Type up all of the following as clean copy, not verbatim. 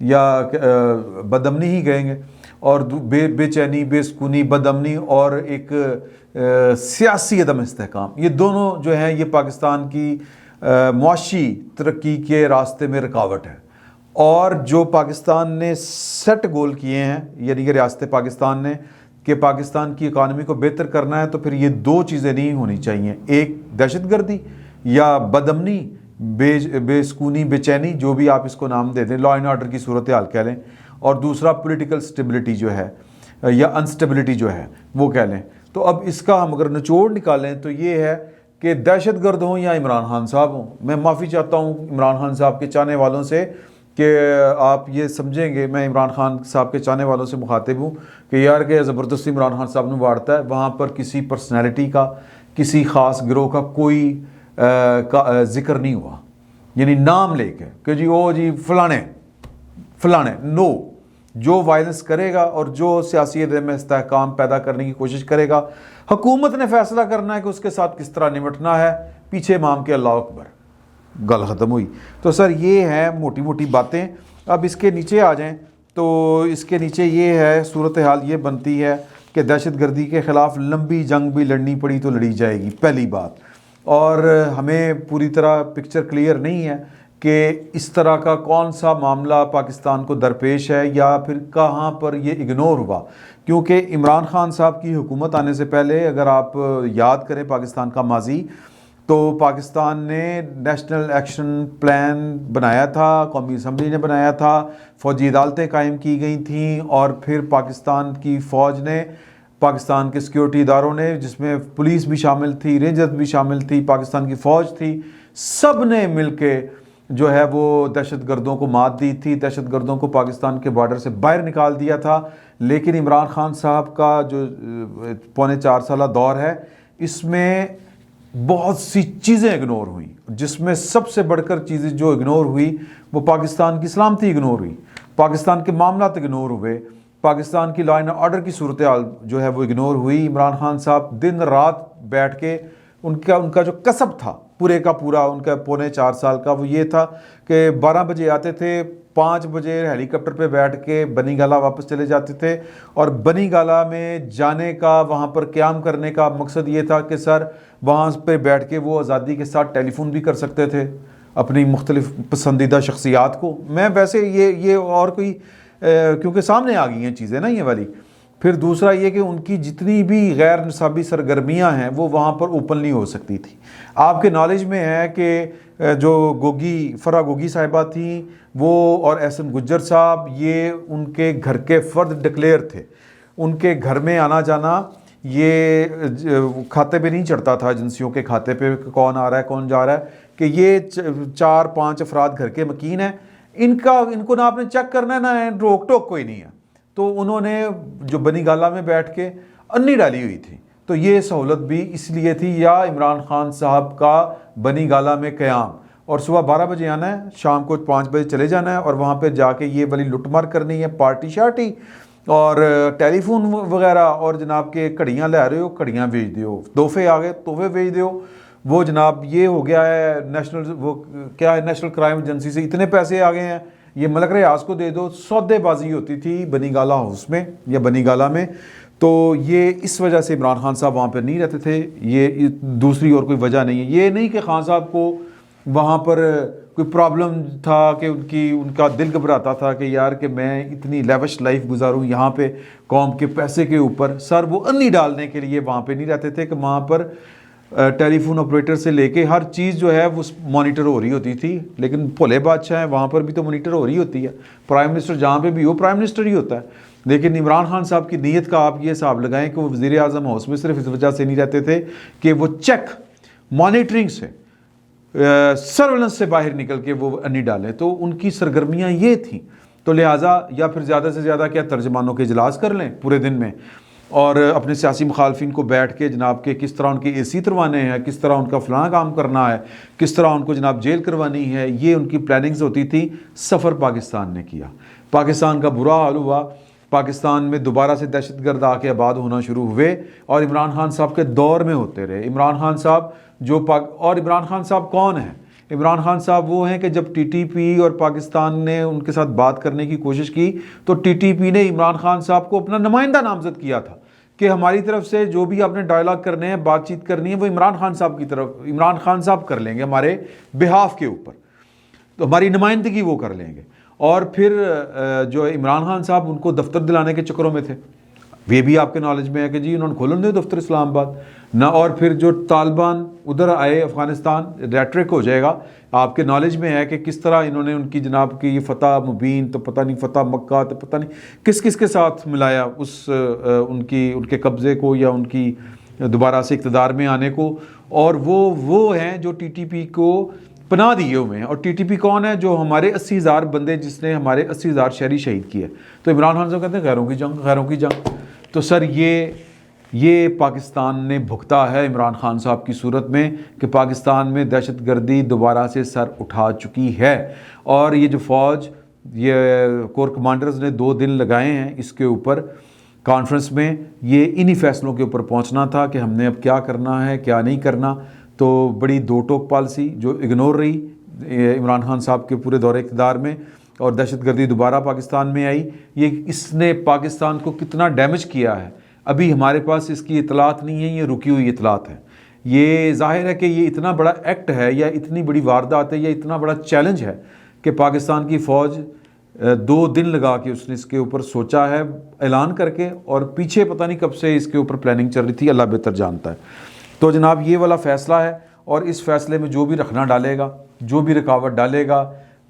یا بدامنی ہی کہیں گے، اور بے چینی، بے سکونی، بدامنی اور ایک سیاسی عدم استحکام، یہ دونوں جو ہیں یہ پاکستان کی معاشی ترقی کے راستے میں رکاوٹ ہے۔ اور جو پاکستان نے سیٹ گول کیے ہیں، یعنی کہ ریاست پاکستان نے، کہ پاکستان کی اکانومی کو بہتر کرنا ہے، تو پھر یہ دو چیزیں نہیں ہونی چاہیے، ایک دہشت گردی یا بدامنی، بے سکونی، بے چینی، جو بھی آپ اس کو نام دے دیں، لا اینڈ آرڈر کی صورتحال کہہ لیں، اور دوسرا پولیٹیکل سٹیبلٹی جو ہے یا انسٹیبلٹی جو ہے وہ کہہ لیں۔ تو اب اس کا ہم اگر نچوڑ نکالیں تو یہ ہے کہ دہشت گرد ہوں یا عمران خان صاحب ہوں، میں معافی چاہتا ہوں عمران خان صاحب کے چاہنے والوں سے کہ آپ یہ سمجھیں گے، میں عمران خان صاحب کے چاہنے والوں سے مخاطب ہوں کہ یار کہ زبردستی عمران خان صاحب نے واڑتا ہے، وہاں پر کسی پرسنالٹی کا، کسی خاص گروہ کا کوئی ذکر نہیں ہوا، یعنی نام لے کے کہ جی او جی فلانے، نو، جو وائلنس کرے گا اور جو سیاسی عدم استحکام پیدا کرنے کی کوشش کرے گا، حکومت نے فیصلہ کرنا ہے کہ اس کے ساتھ کس طرح نمٹنا ہے، پیچھے امام کے اللہ اکبر، گل ختم ہوئی۔ تو سر یہ ہیں موٹی موٹی باتیں۔ اب اس کے نیچے آ جائیں تو اس کے نیچے یہ ہے، صورتحال یہ بنتی ہے کہ دہشت گردی کے خلاف لمبی جنگ بھی لڑنی پڑی تو لڑی جائے گی، پہلی بات۔ اور ہمیں پوری طرح پکچر کلیئر نہیں ہے کہ اس طرح کا کون سا معاملہ پاکستان کو درپیش ہے یا پھر کہاں پر یہ اگنور ہوا، کیونکہ عمران خان صاحب کی حکومت آنے سے پہلے اگر آپ یاد کریں پاکستان کا ماضی، تو پاکستان نے نیشنل ایکشن پلان بنایا تھا، قومی اسمبلی نے بنایا تھا، فوجی عدالتیں قائم کی گئی تھیں، اور پھر پاکستان کی فوج نے، پاکستان کے سیکیورٹی اداروں نے، جس میں پولیس بھی شامل تھی، رینجرز بھی شامل تھی، پاکستان کی فوج تھی، سب نے مل کے جو ہے وہ دہشت گردوں کو مات دی تھی، دہشت گردوں کو پاکستان کے بارڈر سے باہر نکال دیا تھا۔ لیکن عمران خان صاحب کا جو پونے 4 سالہ دور ہے، اس میں بہت سی چیزیں اگنور ہوئیں، جس میں سب سے بڑھ کر چیزیں جو اگنور ہوئی وہ پاکستان کی سلامتی اگنور ہوئی، پاکستان کے معاملات اگنور ہوئے، پاکستان کی لا اینڈ آرڈر کی صورتحال جو ہے وہ اگنور ہوئی۔ عمران خان صاحب دن رات بیٹھ کے ان کا جو کسب تھا پورے کا پورا، ان کا پونے 4 سال کا، وہ یہ تھا کہ 12 بجے آتے تھے، 5 بجے ہیلی کاپٹر پہ بیٹھ کے بنی گالا واپس چلے جاتے تھے، اور بنی گالا میں جانے کا، وہاں پر قیام کرنے کا مقصد یہ تھا کہ سر وہاں پہ بیٹھ کے وہ آزادی کے ساتھ ٹیلی فون بھی کر سکتے تھے اپنی مختلف پسندیدہ شخصیات کو۔ میں ویسے یہ اور کوئی کیونکہ سامنے آ گئی ہیں چیزیں نا یہ والی۔ پھر دوسرا یہ کہ ان کی جتنی بھی غیر نصابی سرگرمیاں ہیں وہ وہاں پر اوپنلی ہو سکتی تھی۔ آپ کے نالج میں ہے کہ جو فرا گوگی صاحبہ تھیں وہ اور احسن گجر صاحب، یہ ان کے گھر کے فرد ڈکلیئر تھے، ان کے گھر میں آنا جانا یہ کھاتے پہ نہیں چڑھتا تھا، ایجنسیوں کے کھاتے پہ کون آ رہا ہے کون جا رہا ہے، کہ یہ 4-5 افراد گھر کے مکین ہیں، ان کو نہ آپ نے چیک کرنا ہے، نہ روک ٹوک کوئی نہیں ہے۔ تو انہوں نے جو بنی گالا میں بیٹھ کے انی ڈالی ہوئی تھی، تو یہ سہولت بھی اس لیے تھی، یا عمران خان صاحب کا بنی گالا میں قیام، اور صبح 12 بجے آنا ہے، شام کو 5 بجے چلے جانا ہے، اور وہاں پہ جا کے یہ والی لٹ مار کرنی ہے، پارٹی شارٹی اور ٹیلی فون وغیرہ، اور جناب کے گھڑیاں لے رہے ہو گھڑیاں بیچ دیو، تحفے آ گئے تحفے بیچ دیو، وہ جناب یہ ہو گیا ہے نیشنل کرائم ایجنسی سے اتنے پیسے آ گئے ہیں، یہ ملک ریاض کو دے دو۔ سودے بازی ہوتی تھی بنی گالا ہاؤس میں یا بنی گالا میں، تو یہ اس وجہ سے عمران خان صاحب وہاں پہ نہیں رہتے تھے، یہ دوسری اور کوئی وجہ نہیں ہے۔ یہ نہیں کہ خان صاحب کو وہاں پر کوئی پرابلم تھا کہ ان کا دل گھبراتا تھا کہ یار کہ میں اتنی لیوش لائف گزاروں یہاں پہ قوم کے پیسے کے اوپر۔ سر وہ انی ڈالنے کے لیے وہاں پہ نہیں رہتے تھے، کہ وہاں پر ٹیلی فون آپریٹر سے لے کے ہر چیز جو ہے وہ مانیٹر ہو رہی ہوتی تھی۔ لیکن بھولے بادشاہ ہیں، وہاں پر بھی تو مانیٹر ہو رہی ہوتی ہے، پرائم منسٹر جہاں پہ بھی ہو پرائم منسٹر ہی ہوتا ہے۔ لیکن عمران خان صاحب کی نیت کا آپ یہ حساب لگائیں کہ وہ وزیر اعظم ہاؤس میں صرف اس وجہ سے نہیں رہتے تھے کہ وہ چیک مانیٹرنگ سے، سرویلنس سے باہر نکل کے وہ انی ڈالیں، تو ان کی سرگرمیاں یہ تھیں۔ تو لہٰذا یا پھر زیادہ سے زیادہ کیا ترجمانوں کے اجلاس کر لیں پورے دن میں، اور اپنے سیاسی مخالفین کو بیٹھ کے جناب کے کس طرح ان کے AC تروانے ہیں، کس طرح ان کا فلاں کام کرنا ہے، کس طرح ان کو جناب جیل کروانی ہے، یہ ان کی پلاننگز ہوتی تھی۔ سفر پاکستان نے کیا، پاکستان کا برا حال ہوا، پاکستان میں دوبارہ سے دہشت گرد آ کے آباد ہونا شروع ہوئے، اور عمران خان صاحب کے دور میں ہوتے رہے۔ عمران خان صاحب اور عمران خان صاحب کون ہیں؟ عمران خان صاحب وہ ہیں کہ جب ٹی ٹی پی اور پاکستان نے ان کے ساتھ بات کرنے کی کوشش کی تو ٹی ٹی پی نے عمران خان صاحب کو اپنا نمائندہ نامزد کیا تھا کہ ہماری طرف سے جو بھی آپ نے ڈائلاگ کرنے ہیں، بات چیت کرنی ہے، وہ عمران خان صاحب کی طرف، عمران خان صاحب کر لیں گے ہمارے بہاف کے اوپر، تو ہماری نمائندگی وہ کر لیں گے۔ اور پھر جو عمران خان صاحب ان کو دفتر دلانے کے چکروں میں تھے، یہ بھی آپ کے نالج میں ہے کہ جی انہوں نے کھولن دے دفتر اسلام آباد نہ، اور پھر جو طالبان ادھر آئے افغانستان، ریٹرک ہو جائے گا، آپ کے نالج میں ہے کہ کس طرح انہوں نے ان کی جناب کی یہ فتح مبین، تو پتہ نہیں فتح مکہ، تو پتہ نہیں کس کس کے ساتھ ملایا اس ان کے قبضے کو یا ان کی دوبارہ سے اقتدار میں آنے کو، اور وہ ہیں جو ٹی ٹی پی کو پناہ دیے ہوئے ہیں۔ اور ٹی ٹی پی کون ہے؟ جو ہمارے 80,000 بندے، جس نے ہمارے 80,000 شہری شہید کیے۔ تو عمران خان صاحب کہتے ہیں غیروں کی جنگ، غیروں کی جنگ۔ تو سر یہ پاکستان نے بھگتا ہے عمران خان صاحب کی صورت میں کہ پاکستان میں دہشت گردی دوبارہ سے سر اٹھا چکی ہے، اور یہ جو فوج، یہ کور کمانڈرز نے 2 دن لگائے ہیں اس کے اوپر کانفرنس میں، یہ انہی فیصلوں کے اوپر پہنچنا تھا کہ ہم نے اب کیا کرنا ہے کیا نہیں کرنا۔ تو بڑی دو ٹوک پالیسی جو اگنور رہی عمران خان صاحب کے پورے دور اقتدار میں، اور دہشت گردی دوبارہ پاکستان میں آئی، اس نے پاکستان کو کتنا ڈیمیج کیا ہے ابھی ہمارے پاس اس کی اطلاعات نہیں ہے، یہ رکی ہوئی اطلاعات ہیں۔ یہ ظاہر ہے کہ یہ اتنا بڑا ایکٹ ہے یا اتنی بڑی واردات ہے یا اتنا بڑا چیلنج ہے کہ پاکستان کی فوج 2 دن لگا کے اس نے اس کے اوپر سوچا ہے اعلان کر کے، اور پیچھے پتہ نہیں کب سے اس کے اوپر پلاننگ چل رہی تھی، اللہ بہتر جانتا ہے۔ تو جناب یہ والا فیصلہ ہے، اور اس فیصلے میں جو بھی رکھنا ڈالے گا، جو بھی رکاوٹ ڈالے گا،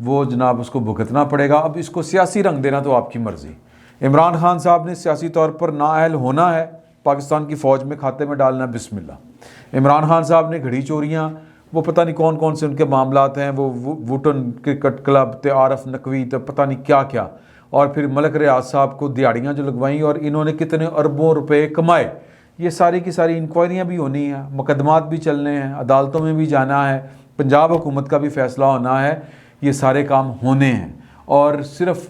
وہ جناب اس کو بھگتنا پڑے گا۔ اب اس کو سیاسی رنگ دینا تو آپ کی مرضی۔ عمران خان صاحب نے سیاسی طور پر نااہل ہونا ہے، پاکستان کی فوج میں کھاتے میں ڈالنا، بسم اللہ۔ عمران خان صاحب نے گھڑی چوریاں، وہ پتہ نہیں کون کون سے ان کے معاملات ہیں، وہ ووٹن کرکٹ کلب، تعارف نقوی، تو پتہ نہیں کیا کیا، اور پھر ملک ریاض صاحب کو دیہڑیاں جو لگوائیں، اور انہوں نے کتنے اربوں روپے کمائے، یہ ساری کی ساری انکوائریاں بھی ہونی ہیں، مقدمات بھی چلنے ہیں، عدالتوں میں بھی جانا ہے، پنجاب حکومت کا بھی فیصلہ ہونا ہے، یہ سارے کام ہونے ہیں۔ اور صرف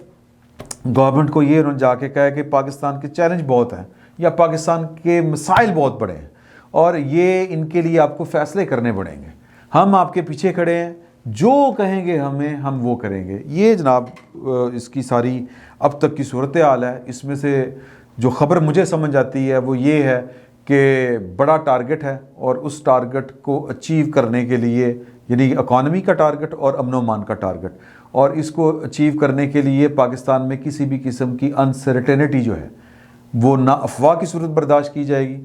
گورنمنٹ کو یہ جا کے کہے کہ پاکستان کے چیلنج بہت ہیں یا پاکستان کے مسائل بہت بڑے ہیں، اور یہ ان کے لیے آپ کو فیصلے کرنے پڑیں گے، ہم آپ کے پیچھے کھڑے ہیں، جو کہیں گے ہم وہ کریں گے۔ یہ جناب اس کی ساری اب تک کی صورتحال ہے۔ اس میں سے جو خبر مجھے سمجھ آتی ہے وہ یہ ہے کہ بڑا ٹارگٹ ہے، اور اس ٹارگٹ کو اچیو کرنے کے لیے، یعنی اکانومی کا ٹارگٹ اور امن و امان کا ٹارگٹ، اور اس کو اچیو کرنے کے لیے پاکستان میں کسی بھی قسم کی انسرٹینٹی جو ہے وہ نہ افواہ کی صورت برداشت کی جائے گی،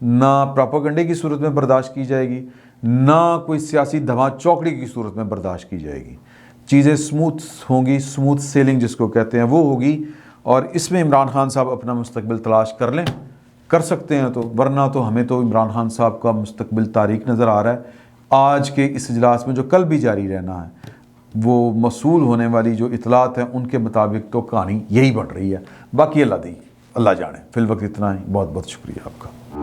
نہ پراپاگنڈے کی صورت میں برداشت کی جائے گی، نہ کوئی سیاسی دھما چوکڑی کی صورت میں برداشت کی جائے گی۔ چیزیں سموتھ ہوں گی، سموتھ سیلنگ جس کو کہتے ہیں وہ ہوگی، اور اس میں عمران خان صاحب اپنا مستقبل تلاش کر لیں، کر سکتے ہیں تو، ورنہ تو ہمیں تو عمران خان صاحب کا مستقبل تاریک نظر آ رہا ہے۔ آج کے اس اجلاس میں جو کل بھی جاری رہنا ہے، وہ موصول ہونے والی جو اطلاعات ہیں ان کے مطابق تو کہانی یہی بن رہی ہے، باقی اللہ دی، اللہ جانے۔ فی الوقت اتنا ہی، بہت بہت شکریہ آپ کا۔